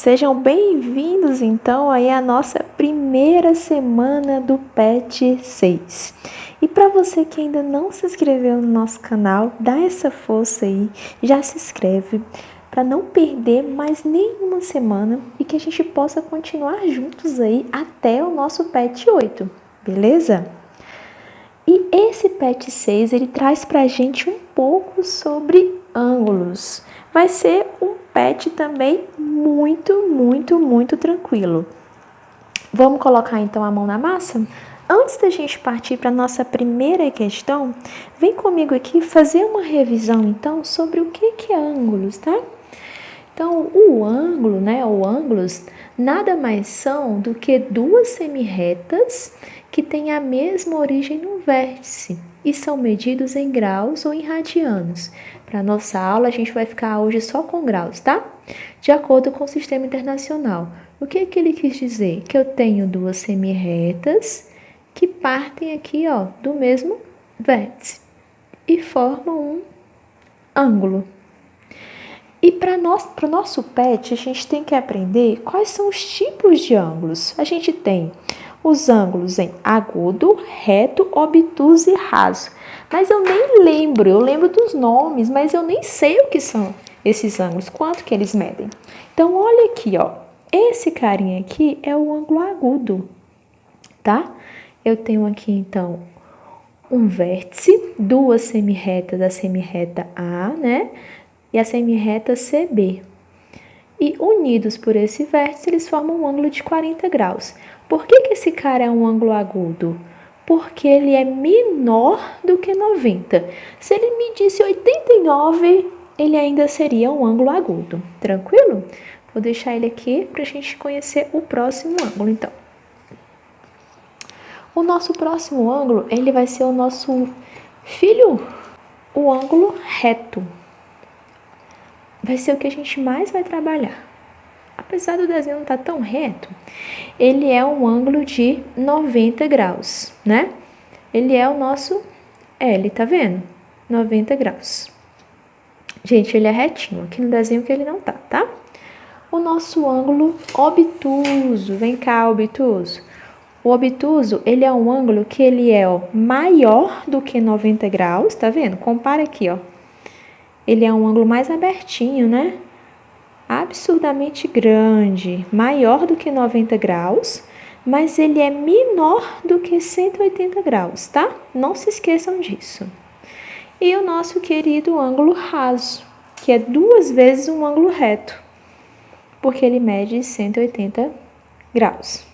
Sejam bem-vindos então aí à nossa primeira semana do PET 6. E para você que ainda não se inscreveu no nosso canal, dá essa força aí, já se inscreve para não perder mais nenhuma semana e que a gente possa continuar juntos aí até o nosso PET 8, beleza? E esse PET 6, ele traz para a gente um pouco sobre ângulos. Vai ser um PET também muito tranquilo. Vamos colocar então a mão na massa? Antes da gente partir para a nossa primeira questão, vem comigo aqui fazer uma revisão então sobre o que é ângulos, tá? Então, o ângulo, ou ângulos, nada mais são do que duas semirretas que têm a mesma origem no vértice e são medidos em graus ou em radianos. Para nossa aula, a gente vai ficar hoje só com graus, tá? De acordo com o Sistema Internacional. O que ele quis dizer? Que eu tenho duas semirretas que partem aqui, do mesmo vértice e formam um ângulo. E para o nosso PET, a gente tem que aprender quais são os tipos de ângulos. A gente tem os ângulos em agudo, reto, obtuso e raso. Mas eu nem lembro, eu lembro dos nomes, mas eu nem sei o que são esses ângulos, quanto que eles medem. Então, olha aqui, esse carinha aqui é o ângulo agudo, tá? Eu tenho aqui, então, um vértice, duas semirretas da semirreta A, e a semirreta CB. E unidos por esse vértice, eles formam um ângulo de 40 graus. Por que esse cara é um ângulo agudo? Porque ele é menor do que 90. Se ele medisse 89, ele ainda seria um ângulo agudo. Tranquilo? Vou deixar ele aqui para a gente conhecer o próximo ângulo, então. O nosso próximo ângulo, ele vai ser o nosso filho, o ângulo reto. Vai ser o que a gente mais vai trabalhar. Apesar do desenho não estar tão reto, ele é um ângulo de 90 graus, Ele é o nosso L, tá vendo? 90 graus. Gente, ele é retinho, aqui no desenho que ele não tá? O nosso ângulo obtuso, vem cá, obtuso. O obtuso, ele é um ângulo que ele é maior do que 90 graus, tá vendo? Compara aqui, Ele é um ângulo mais abertinho, Absurdamente grande, maior do que 90 graus, mas ele é menor do que 180 graus, tá? Não se esqueçam disso. E o nosso querido ângulo raso, que é 2 vezes um ângulo reto, porque ele mede 180 graus.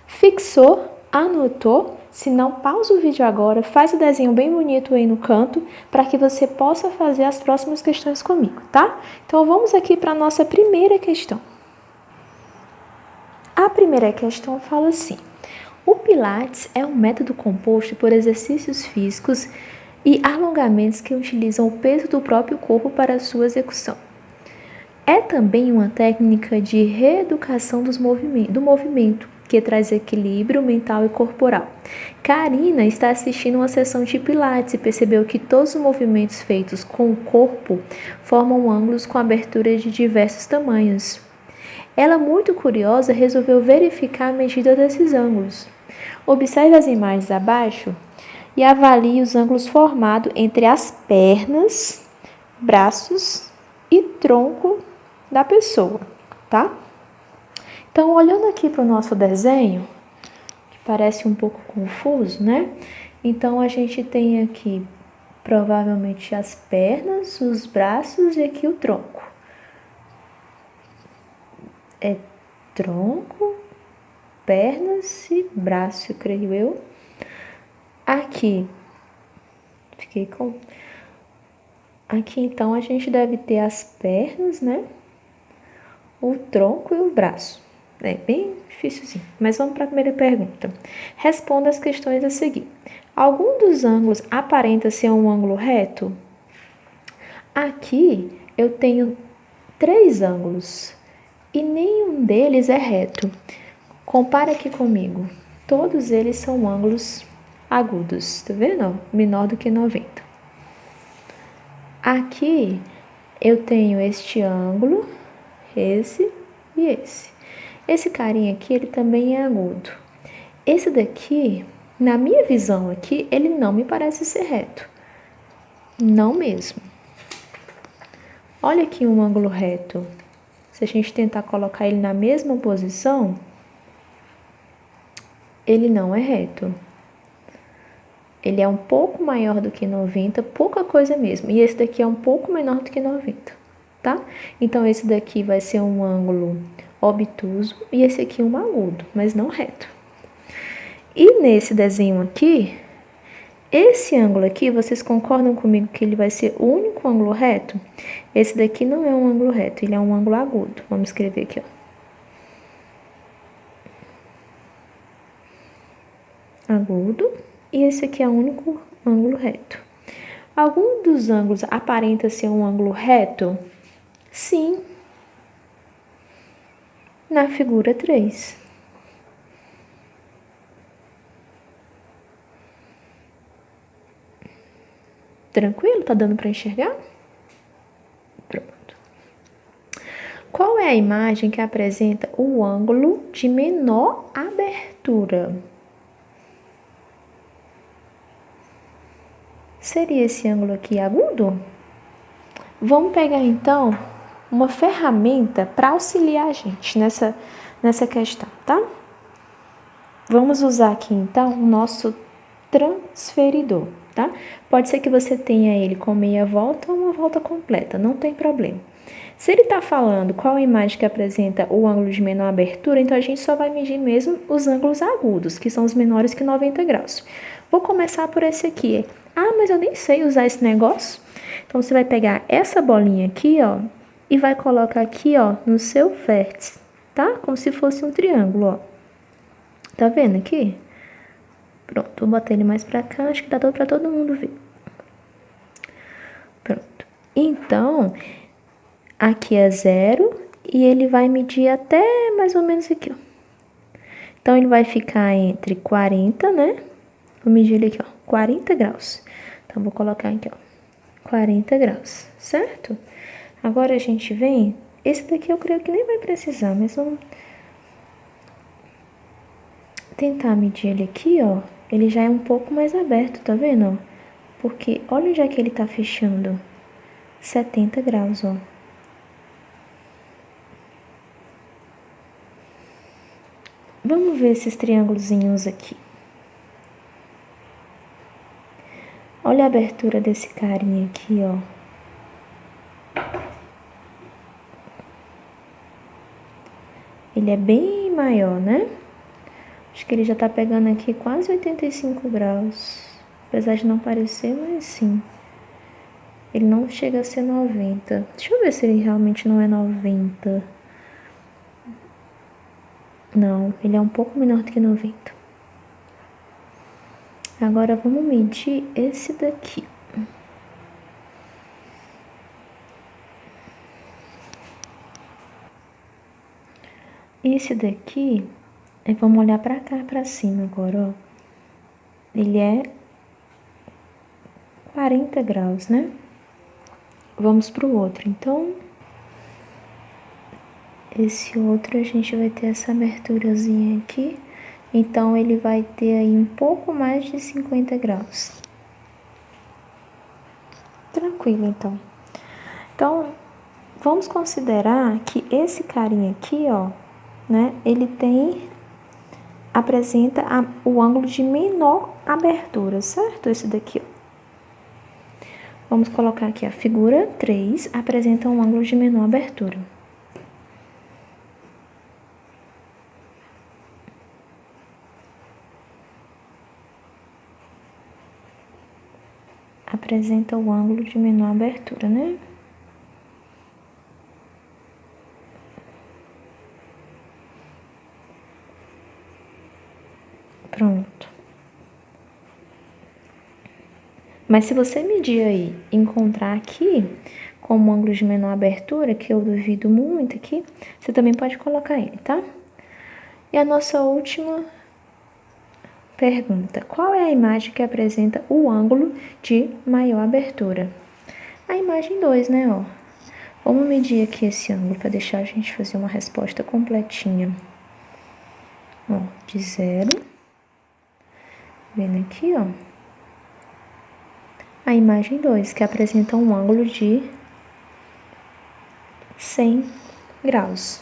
Fixou, anotou? Se não, pausa o vídeo agora, faz o desenho bem bonito aí no canto, para que você possa fazer as próximas questões comigo, tá? Então, vamos aqui para a nossa primeira questão. A primeira questão fala assim: o Pilates é um método composto por exercícios físicos e alongamentos que utilizam o peso do próprio corpo para a sua execução. É também uma técnica de reeducação do movimento, que traz equilíbrio mental e corporal. Karina está assistindo uma sessão de Pilates e percebeu que todos os movimentos feitos com o corpo formam ângulos com abertura de diversos tamanhos. Ela, muito curiosa, resolveu verificar a medida desses ângulos. Observe as imagens abaixo e avalie os ângulos formados entre as pernas, braços e tronco da pessoa, tá? Então, olhando aqui para o nosso desenho, que parece um pouco confuso, Então, a gente tem aqui, provavelmente, as pernas, os braços e aqui o tronco. É tronco, pernas e braço, creio eu. Aqui, Aqui, então, a gente deve ter as pernas, o tronco e o braço. É bem difícilzinho, mas vamos para a primeira pergunta. Responda as questões a seguir. Algum dos ângulos aparenta ser um ângulo reto? Aqui eu tenho 3 ângulos e nenhum deles é reto. Compara aqui comigo. Todos eles são ângulos agudos, tá vendo? Menor do que 90. Aqui eu tenho este ângulo esse e esse. Esse carinha aqui, ele também é agudo. Esse daqui, na minha visão aqui, ele não me parece ser reto. Não mesmo. Olha aqui um ângulo reto. Se a gente tentar colocar ele na mesma posição, ele não é reto. Ele é um pouco maior do que 90, pouca coisa mesmo. E esse daqui é um pouco menor do que 90, tá? Então, esse daqui vai ser um ângulo obtuso e esse aqui um agudo, mas não reto. E nesse desenho aqui, esse ângulo aqui, vocês concordam comigo que ele vai ser o único ângulo reto? Esse daqui não é um ângulo reto, ele é um ângulo agudo. Vamos escrever aqui, ó. Agudo. E esse aqui é o único ângulo reto. Algum dos ângulos aparenta ser um ângulo reto? Sim. Na figura 3. Tranquilo? Tá dando para enxergar? Pronto. Qual é a imagem que apresenta o ângulo de menor abertura? Seria esse ângulo aqui agudo? Vamos pegar então uma ferramenta para auxiliar a gente nessa questão, tá? Vamos usar aqui então o nosso transferidor, tá? Pode ser que você tenha ele com meia volta ou uma volta completa, não tem problema. Se ele está falando qual a imagem que apresenta o ângulo de menor abertura, então a gente só vai medir mesmo os ângulos agudos, que são os menores que 90 graus. Vou começar por esse aqui. Ah, mas eu nem sei usar esse negócio. Então, você vai pegar essa bolinha aqui, ó, e vai colocar aqui, ó, no seu vértice, tá? Como se fosse um triângulo, ó. Tá vendo aqui? Pronto, vou botar ele mais pra cá, acho que dá pra todo mundo ver. Pronto. Então, aqui é 0 e ele vai medir até mais ou menos aqui, ó. Então, ele vai ficar entre 40, né? Vou medir ele aqui, ó, 40 graus. Então, vou colocar aqui, ó, 40 graus, certo? Agora, a gente vem... Esse daqui eu creio que nem vai precisar, mas vamos tentar medir ele aqui, ó. Ele já é um pouco mais aberto, tá vendo, ó? Porque olha onde é que ele tá fechando. 70 graus, ó. Vamos ver esses triângulozinhos aqui. Olha a abertura desse carinha aqui, ó. Ele é bem maior, né? Acho que ele já tá pegando aqui quase 85 graus. Apesar de não parecer, mas sim. Ele não chega a ser 90. Deixa eu ver se ele realmente não é 90. Não, ele é um pouco menor do que 90. Agora, vamos medir esse daqui. Esse daqui, vamos olhar pra cá, pra cima agora, ó. Ele é 40 graus, né? Vamos pro outro, então... Esse outro a gente vai ter essa aberturazinha aqui. Então, ele vai ter aí um pouco mais de 50 graus. Tranquilo, então. Então, vamos considerar que esse carinha aqui, ó, né? Ele apresenta o ângulo de menor abertura, certo? Esse daqui, ó. Vamos colocar aqui a figura 3, apresenta um ângulo de menor abertura. Apresenta o ângulo de menor abertura, né? Pronto. Mas se você medir aí e encontrar aqui como ângulo de menor abertura, que eu duvido muito aqui, você também pode colocar ele, tá? E a nossa última pergunta. Qual é a imagem que apresenta o ângulo de maior abertura? A imagem 2, né, ó. Vamos medir aqui esse ângulo para deixar a gente fazer uma resposta completinha. Ó, de 0. Vendo aqui, ó. A imagem 2, que apresenta um ângulo de 100 graus.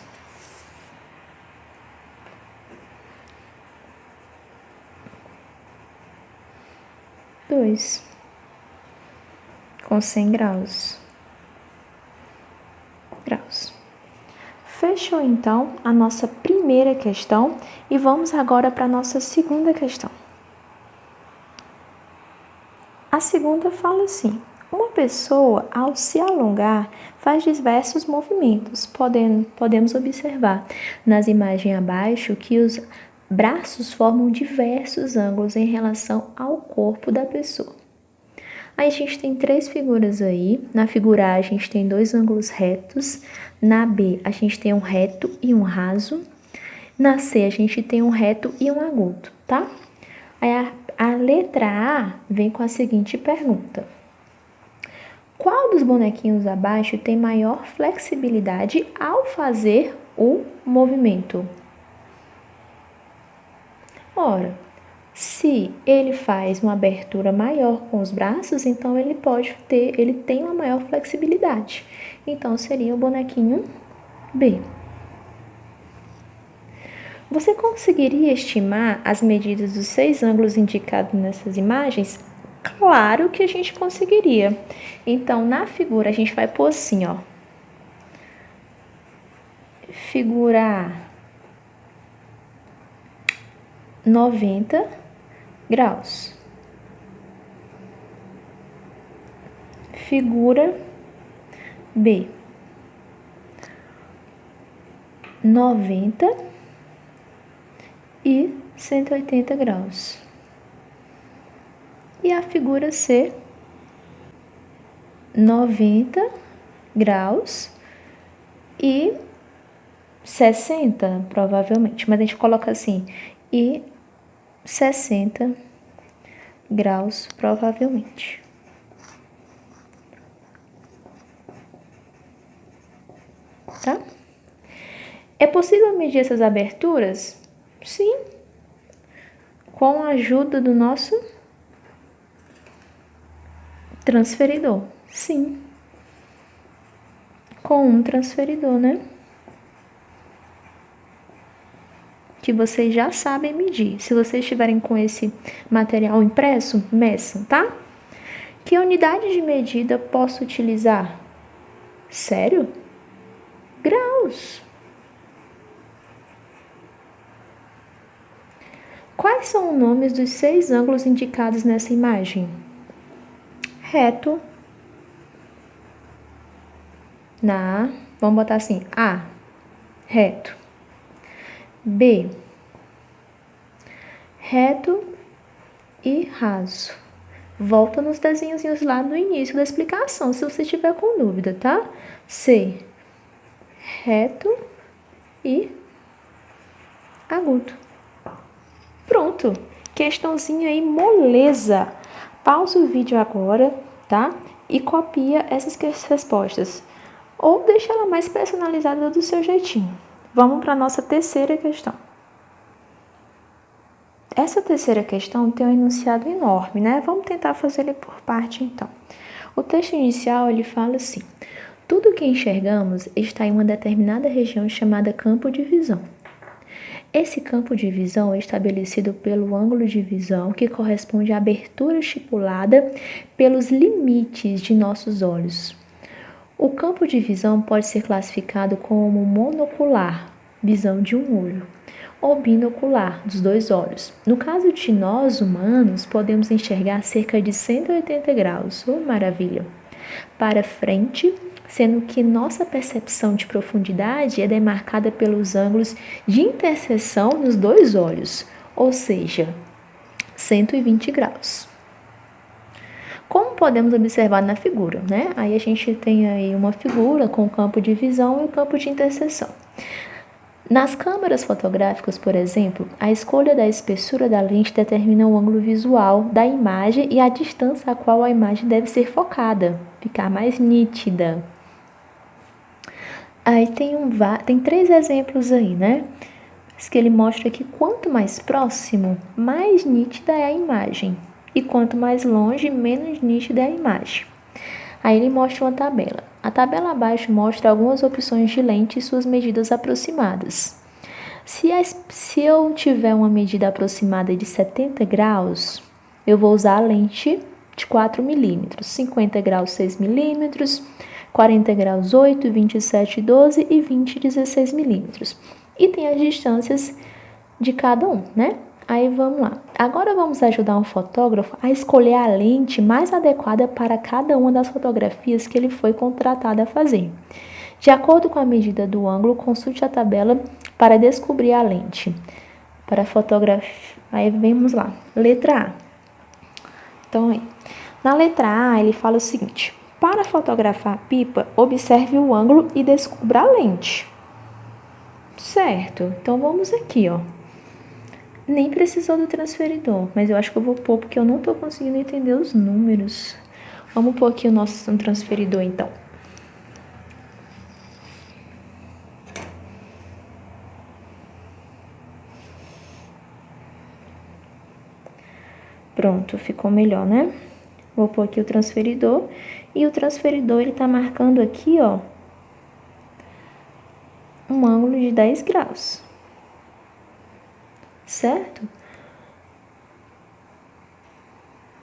Com 100 graus. Fechou, então, a nossa primeira questão e vamos agora para a nossa segunda questão. A segunda fala assim: uma pessoa, ao se alongar, faz diversos movimentos. Podemos observar nas imagens abaixo que os braços formam diversos ângulos em relação ao corpo da pessoa. Aí a gente tem 3 figuras aí. Na figura A a gente tem 2 ângulos retos. Na B a gente tem um reto e um raso. Na C a gente tem um reto e um agudo, tá? Aí a letra A vem com a seguinte pergunta: qual dos bonequinhos abaixo tem maior flexibilidade ao fazer o movimento? Ora, se ele faz uma abertura maior com os braços, então ele tem uma maior flexibilidade. Então seria o bonequinho B. Você conseguiria estimar as medidas dos 6 ângulos indicados nessas imagens? Claro que a gente conseguiria. Então, na figura, a gente vai pôr assim, ó. Figura A, 90 graus. Figura B, 90 e 180 graus. E a figura C, 90 graus e 60, provavelmente. Mas a gente coloca assim, e 60 graus, provavelmente. Tá? É possível medir essas aberturas? Sim. Com a ajuda do nosso transferidor. Sim. Com um transferidor, né? Que vocês já sabem medir. Se vocês estiverem com esse material impresso, meçam, tá? Que unidade de medida posso utilizar? Sério? Graus. Quais são os nomes dos 6 ângulos indicados nessa imagem? Reto. Vamos botar assim, A, reto. B, reto e raso. Volta nos desenhozinhos lá no início da explicação, se você tiver com dúvida, tá? C, reto e agudo. Pronto, questãozinha aí moleza. Pausa o vídeo agora, tá? E copia essas respostas. Ou deixa ela mais personalizada do seu jeitinho. Vamos para a nossa terceira questão. Essa terceira questão tem um enunciado enorme, né? Vamos tentar fazer ele por parte, então. O texto inicial, ele fala assim: tudo que enxergamos está em uma determinada região chamada campo de visão. Esse campo de visão é estabelecido pelo ângulo de visão que corresponde à abertura estipulada pelos limites de nossos olhos. O campo de visão pode ser classificado como monocular, visão de um olho, ou binocular, dos 2 olhos. No caso de nós, humanos, podemos enxergar cerca de 180 graus, maravilha, para frente, sendo que nossa percepção de profundidade é demarcada pelos ângulos de interseção nos 2 olhos, ou seja, 120 graus. Como podemos observar na figura, né? Aí a gente tem aí uma figura com o campo de visão e o campo de interseção. Nas câmeras fotográficas, por exemplo, a escolha da espessura da lente determina o ângulo visual da imagem e a distância a qual a imagem deve ser focada, ficar mais nítida. Aí tem 3 exemplos aí, né? Que ele mostra que quanto mais próximo, mais nítida é a imagem. E quanto mais longe, menos nítida é a imagem. Aí ele mostra uma tabela. A tabela abaixo mostra algumas opções de lente e suas medidas aproximadas. Se eu tiver uma medida aproximada de 70 graus, eu vou usar a lente de 4 milímetros, 50 graus 6 milímetros, 40 graus 8, 27 12 e 20 16 milímetros. E tem as distâncias de cada um, né? Aí vamos lá. Agora vamos ajudar um fotógrafo a escolher a lente mais adequada para cada uma das fotografias que ele foi contratado a fazer. De acordo com a medida do ângulo, consulte a tabela para descobrir a lente. Para fotografia. Aí vamos lá. Letra A. Então, aí. Na letra A, ele fala o seguinte: para fotografar a pipa, observe o ângulo e descubra a lente. Certo. Então vamos aqui, ó. Nem precisou do transferidor, mas eu acho que eu vou pôr porque eu não estou conseguindo entender os números. Vamos pôr aqui o nosso transferidor, então. Pronto, ficou melhor, né? Vou pôr aqui o transferidor. E o transferidor, ele tá marcando aqui, ó, um ângulo de 10 graus. Certo?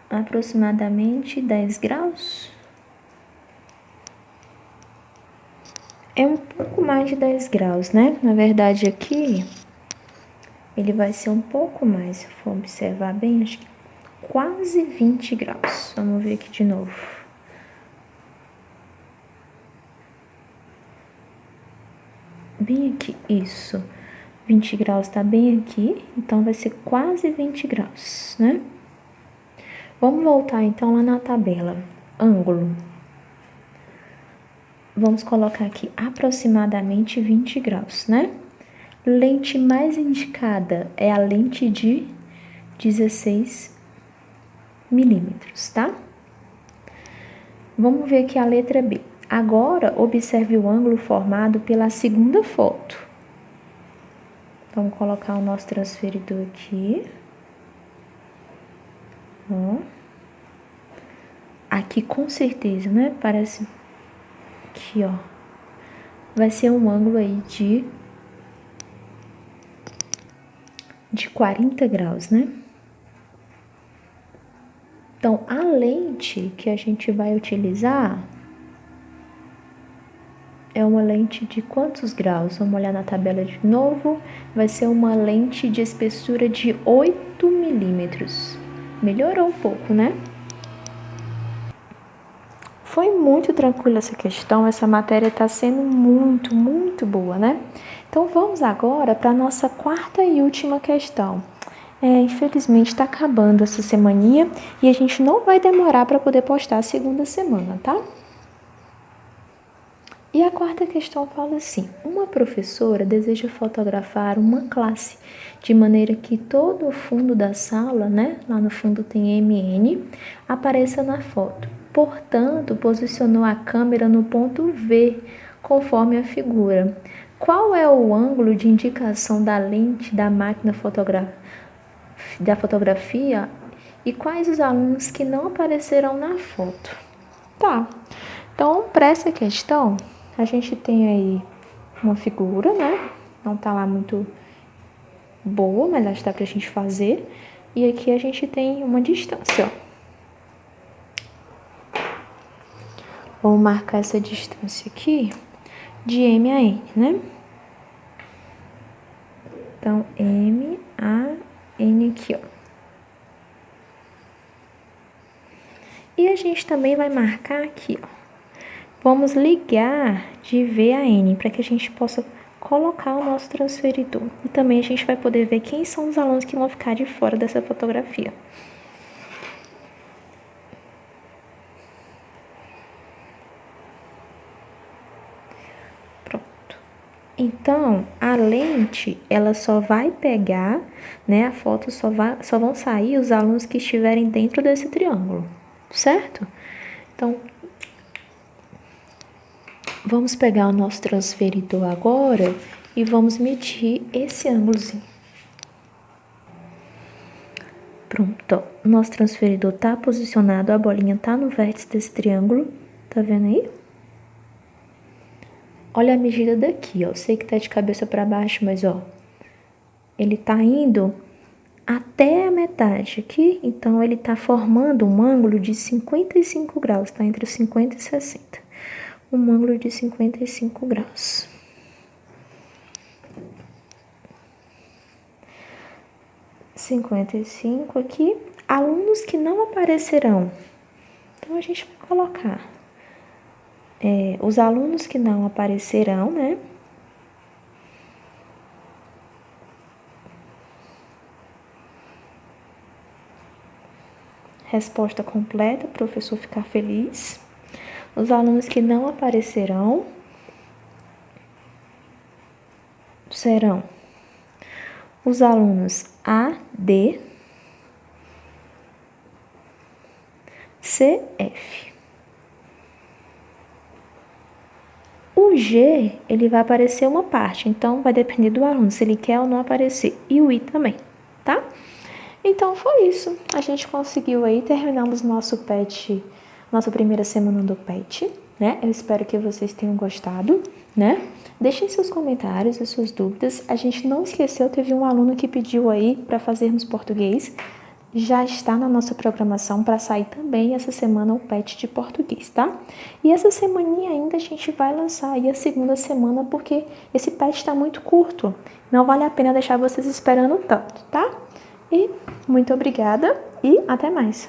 Aproximadamente 10 graus. É um pouco mais de 10 graus, né? Na verdade, aqui, ele vai ser um pouco mais. Se eu for observar bem, acho que quase 20 graus. Vamos ver aqui de novo. Bem aqui, isso. 20 graus tá bem aqui, então vai ser quase 20 graus, né? Vamos voltar então lá na tabela. Ângulo. Vamos colocar aqui aproximadamente 20 graus, né? Lente mais indicada é a lente de 16 milímetros, tá? Vamos ver aqui a letra B. Agora, observe o ângulo formado pela segunda foto. Vamos colocar o nosso transferidor aqui. Ó. Aqui com certeza, né? Parece aqui, ó. Vai ser um ângulo aí de 40 graus, né? Então, a lente que a gente vai utilizar é uma lente de quantos graus? Vamos olhar na tabela de novo. Vai ser uma lente de espessura de 8 milímetros. Melhorou um pouco, né? Foi muito tranquila essa questão. Essa matéria está sendo muito, muito boa, né? Então, vamos agora para a nossa quarta e última questão. Infelizmente está acabando essa semaninha e a gente não vai demorar para poder postar a segunda semana, tá? E a quarta questão fala assim: uma professora deseja fotografar uma classe de maneira que todo o fundo da sala, né, lá no fundo tem MN, apareça na foto. Portanto, posicionou a câmera no ponto V, conforme a figura. Qual é o ângulo de indicação da lente da máquina da fotografia e quais os alunos que não aparecerão na foto? Tá, então para essa questão, a gente tem aí uma figura, né? Não tá lá muito boa, mas acho que dá pra gente fazer. E aqui a gente tem uma distância, ó. Vamos marcar essa distância aqui de M a N, né? Então, M a N aqui, ó. E a gente também vai marcar aqui, ó. Vamos ligar de V a N para que a gente possa colocar o nosso transferidor. E também a gente vai poder ver quem são os alunos que vão ficar de fora dessa fotografia. Pronto. Então, a lente, ela só vai pegar, né? A foto só vão sair os alunos que estiverem dentro desse triângulo, certo? Então, Vamos pegar o nosso transferidor agora e vamos medir esse ângulozinho. Pronto, ó. O nosso transferidor tá posicionado, a bolinha tá no vértice desse triângulo, tá vendo aí? Olha a medida daqui, ó. Eu sei que tá de cabeça para baixo, mas ó, ele tá indo até a metade aqui, então ele tá formando um ângulo de 55 graus, tá entre 50 e 60. Um ângulo de 55 graus. (55) aqui. Alunos que não aparecerão. Então, a gente vai colocar os alunos que não aparecerão, né? Resposta completa, o professor ficar feliz. Os alunos que não aparecerão serão os alunos A, D, C, F. O G, ele vai aparecer uma parte, então vai depender do aluno, se ele quer ou não aparecer. E o I também, tá? Então, foi isso. A gente conseguiu aí, terminamos nossa primeira semana do PET, né? Eu espero que vocês tenham gostado, né? Deixem seus comentários, as suas dúvidas. A gente não esqueceu, teve um aluno que pediu aí para fazermos português. Já está na nossa programação para sair também essa semana o PET de português, tá? E essa semaninha ainda a gente vai lançar aí a segunda semana, porque esse PET está muito curto. Não vale a pena deixar vocês esperando tanto, tá? E muito obrigada e até mais!